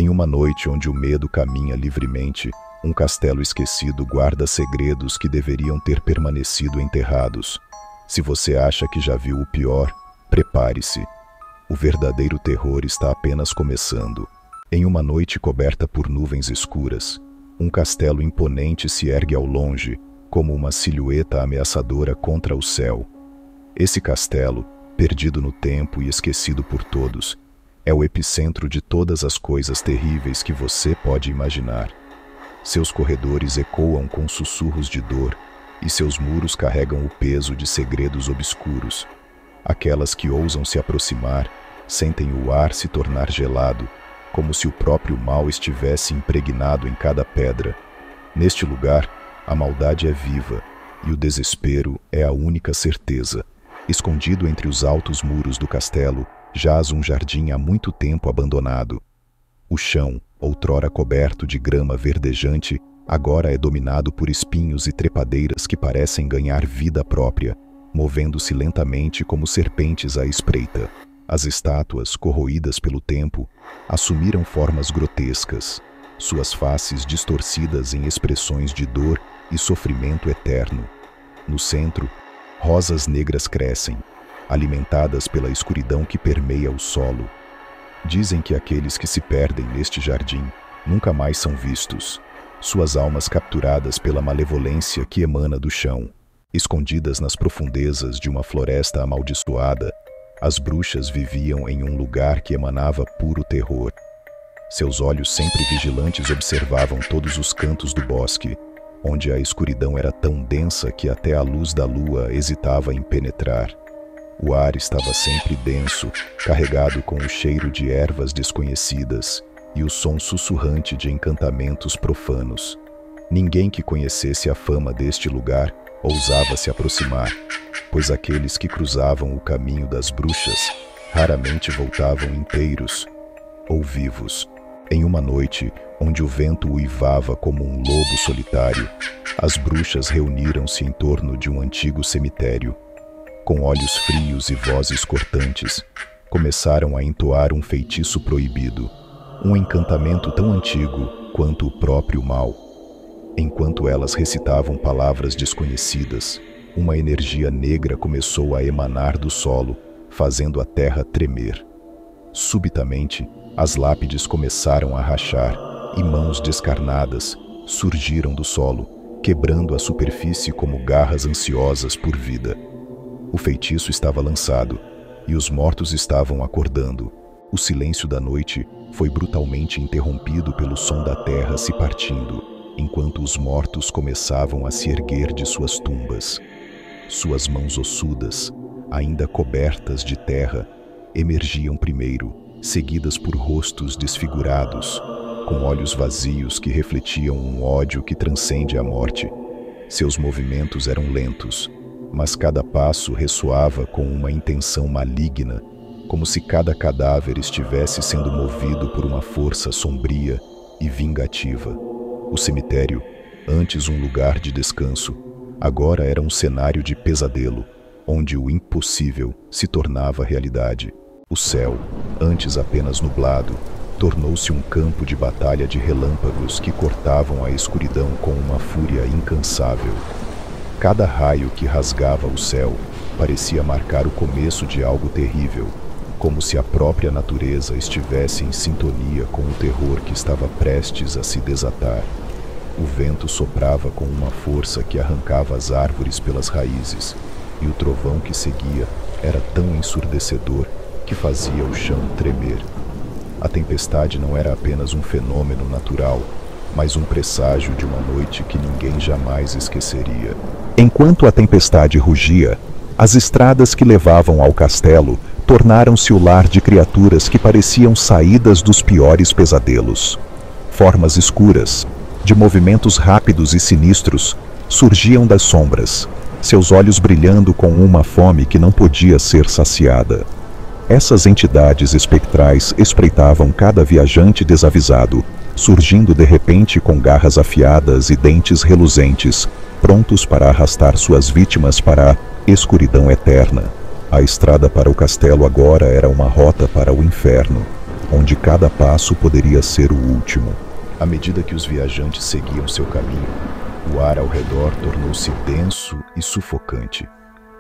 Em uma noite onde o medo caminha livremente, um castelo esquecido guarda segredos que deveriam ter permanecido enterrados. Se você acha que já viu o pior, prepare-se. O verdadeiro terror está apenas começando. Em uma noite coberta por nuvens escuras, um castelo imponente se ergue ao longe, como uma silhueta ameaçadora contra o céu. Esse castelo, perdido no tempo e esquecido por todos, é o epicentro de todas as coisas terríveis que você pode imaginar. Seus corredores ecoam com sussurros de dor e seus muros carregam o peso de segredos obscuros. Aquelas que ousam se aproximar sentem o ar se tornar gelado, como se o próprio mal estivesse impregnado em cada pedra. Neste lugar, a maldade é viva e o desespero é a única certeza. Escondido entre os altos muros do castelo, jaz um jardim há muito tempo abandonado. O chão, outrora coberto de grama verdejante, agora é dominado por espinhos e trepadeiras que parecem ganhar vida própria, movendo-se lentamente como serpentes à espreita. As estátuas, corroídas pelo tempo, assumiram formas grotescas, suas faces distorcidas em expressões de dor e sofrimento eterno. No centro, rosas negras crescem, alimentadas pela escuridão que permeia o solo. Dizem que aqueles que se perdem neste jardim nunca mais são vistos, suas almas capturadas pela malevolência que emana do chão. Escondidas nas profundezas de uma floresta amaldiçoada, as bruxas viviam em um lugar que emanava puro terror. Seus olhos sempre vigilantes observavam todos os cantos do bosque, onde a escuridão era tão densa que até a luz da lua hesitava em penetrar. O ar estava sempre denso, carregado com o cheiro de ervas desconhecidas e o som sussurrante de encantamentos profanos. Ninguém que conhecesse a fama deste lugar ousava se aproximar, pois aqueles que cruzavam o caminho das bruxas raramente voltavam inteiros ou vivos. Em uma noite, onde o vento uivava como um lobo solitário, as bruxas reuniram-se em torno de um antigo cemitério. Com olhos frios e vozes cortantes, começaram a entoar um feitiço proibido, um encantamento tão antigo quanto o próprio mal. Enquanto elas recitavam palavras desconhecidas, uma energia negra começou a emanar do solo, fazendo a terra tremer. Subitamente, as lápides começaram a rachar e mãos descarnadas surgiram do solo, quebrando a superfície como garras ansiosas por vida. O feitiço estava lançado e os mortos estavam acordando. O silêncio da noite foi brutalmente interrompido pelo som da terra se partindo, enquanto os mortos começavam a se erguer de suas tumbas. Suas mãos ossudas, ainda cobertas de terra, emergiam primeiro, seguidas por rostos desfigurados, com olhos vazios que refletiam um ódio que transcende a morte. Seus movimentos eram lentos, mas cada passo ressoava com uma intenção maligna, como se cada cadáver estivesse sendo movido por uma força sombria e vingativa. O cemitério, antes um lugar de descanso, agora era um cenário de pesadelo, onde o impossível se tornava realidade. O céu, antes apenas nublado, tornou-se um campo de batalha de relâmpagos que cortavam a escuridão com uma fúria incansável. Cada raio que rasgava o céu parecia marcar o começo de algo terrível, como se a própria natureza estivesse em sintonia com o terror que estava prestes a se desatar. O vento soprava com uma força que arrancava as árvores pelas raízes, e o trovão que seguia era tão ensurdecedor que fazia o chão tremer. A tempestade não era apenas um fenômeno natural, mas um presságio de uma noite que ninguém jamais esqueceria. Enquanto a tempestade rugia, as estradas que levavam ao castelo tornaram-se o lar de criaturas que pareciam saídas dos piores pesadelos. Formas escuras, de movimentos rápidos e sinistros, surgiam das sombras, seus olhos brilhando com uma fome que não podia ser saciada. Essas entidades espectrais espreitavam cada viajante desavisado, surgindo de repente com garras afiadas e dentes reluzentes, prontos para arrastar suas vítimas para a escuridão eterna. A estrada para o castelo agora era uma rota para o inferno. onde cada passo poderia ser o último. À medida que os viajantes seguiam seu caminho, o ar ao redor tornou-se denso e sufocante.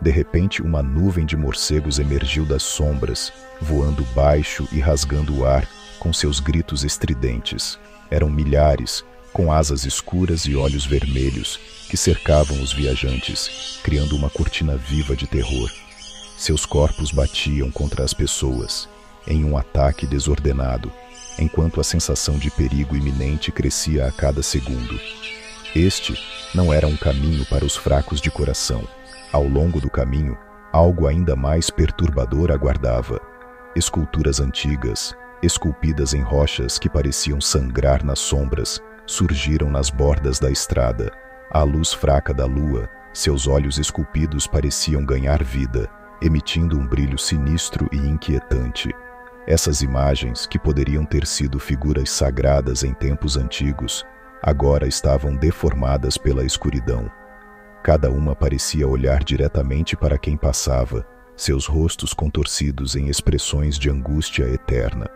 De repente, uma nuvem de morcegos emergiu das sombras, voando baixo e rasgando o ar com seus gritos estridentes. Eram milhares, com asas escuras e olhos vermelhos, que cercavam os viajantes, criando uma cortina viva de terror. Seus corpos batiam contra as pessoas, em um ataque desordenado, enquanto a sensação de perigo iminente crescia a cada segundo. Este não era um caminho para os fracos de coração. Ao longo do caminho, algo ainda mais perturbador aguardava. Esculturas antigas, esculpidas em rochas que pareciam sangrar nas sombras, surgiram nas bordas da estrada. À luz fraca da lua, seus olhos esculpidos pareciam ganhar vida, emitindo um brilho sinistro e inquietante. Essas imagens, que poderiam ter sido figuras sagradas em tempos antigos, agora estavam deformadas pela escuridão. Cada uma parecia olhar diretamente para quem passava, seus rostos contorcidos em expressões de angústia eterna.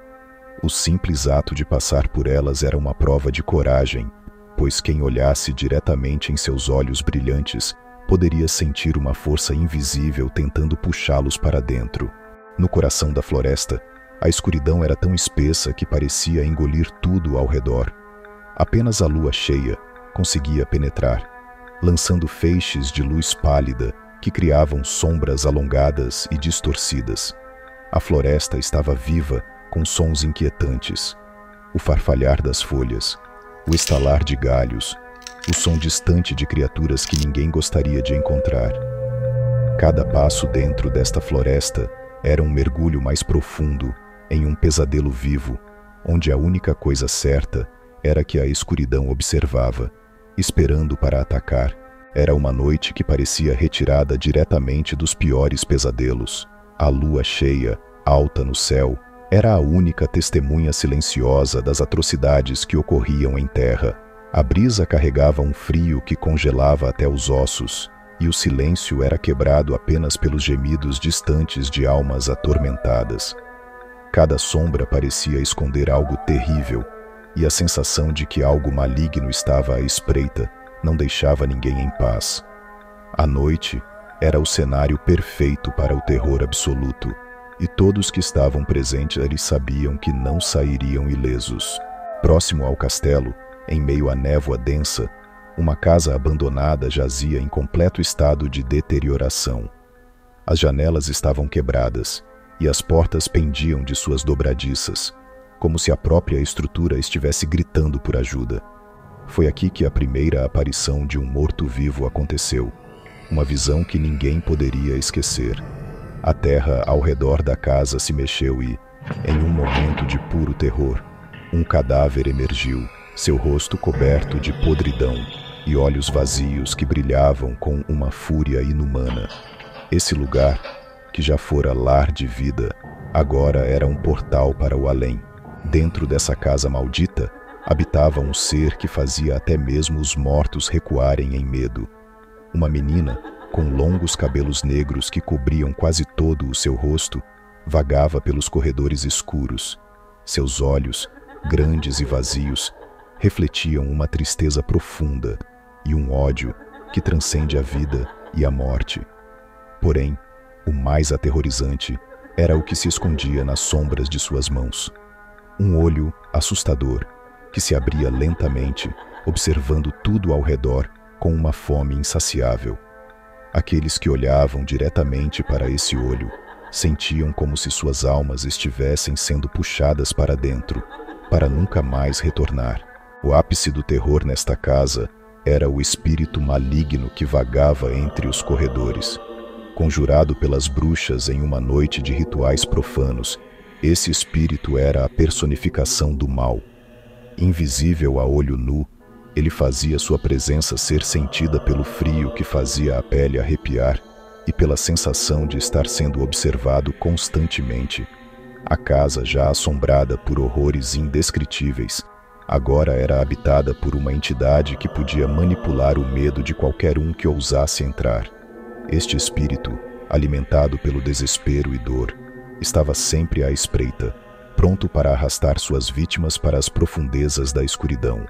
O simples ato de passar por elas era uma prova de coragem, pois quem olhasse diretamente em seus olhos brilhantes poderia sentir uma força invisível tentando puxá-los para dentro. No coração da floresta, a escuridão era tão espessa que parecia engolir tudo ao redor. Apenas a lua cheia conseguia penetrar, lançando feixes de luz pálida que criavam sombras alongadas e distorcidas. A floresta estava viva, com sons inquietantes. O farfalhar das folhas, o estalar de galhos, o som distante de criaturas que ninguém gostaria de encontrar. Cada passo dentro desta floresta era um mergulho mais profundo em um pesadelo vivo, onde a única coisa certa era que a escuridão observava, esperando para atacar. Era uma noite que parecia retirada diretamente dos piores pesadelos. A lua cheia, alta no céu, era a única testemunha silenciosa das atrocidades que ocorriam em terra. A brisa carregava um frio que congelava até os ossos, e o silêncio era quebrado apenas pelos gemidos distantes de almas atormentadas. Cada sombra parecia esconder algo terrível, e a sensação de que algo maligno estava à espreita não deixava ninguém em paz. A noite era o cenário perfeito para o terror absoluto, e todos que estavam presentes ali sabiam que não sairiam ilesos. Próximo ao castelo, em meio à névoa densa, uma casa abandonada jazia em completo estado de deterioração. As janelas estavam quebradas, e as portas pendiam de suas dobradiças, como se a própria estrutura estivesse gritando por ajuda. Foi aqui que a primeira aparição de um morto-vivo aconteceu, uma visão que ninguém poderia esquecer. A terra ao redor da casa se mexeu e, em um momento de puro terror, um cadáver emergiu, seu rosto coberto de podridão e olhos vazios que brilhavam com uma fúria inumana. Esse lugar, que já fora lar de vida, agora era um portal para o além. Dentro dessa casa maldita, habitava um ser que fazia até mesmo os mortos recuarem em medo. Uma menina, com longos cabelos negros que cobriam quase todo o seu rosto, vagava pelos corredores escuros. Seus olhos, grandes e vazios, refletiam uma tristeza profunda e um ódio que transcende a vida e a morte. Porém, o mais aterrorizante era o que se escondia nas sombras de suas mãos. Um olho assustador, que se abria lentamente, observando tudo ao redor com uma fome insaciável. Aqueles que olhavam diretamente para esse olho sentiam como se suas almas estivessem sendo puxadas para dentro, para nunca mais retornar. O ápice do terror nesta casa era o espírito maligno que vagava entre os corredores. Conjurado pelas bruxas em uma noite de rituais profanos, esse espírito era a personificação do mal. Invisível a olho nu, ele fazia sua presença ser sentida pelo frio que fazia a pele arrepiar e pela sensação de estar sendo observado constantemente. A casa, já assombrada por horrores indescritíveis, agora era habitada por uma entidade que podia manipular o medo de qualquer um que ousasse entrar. Este espírito, alimentado pelo desespero e dor, estava sempre à espreita, pronto para arrastar suas vítimas para as profundezas da escuridão.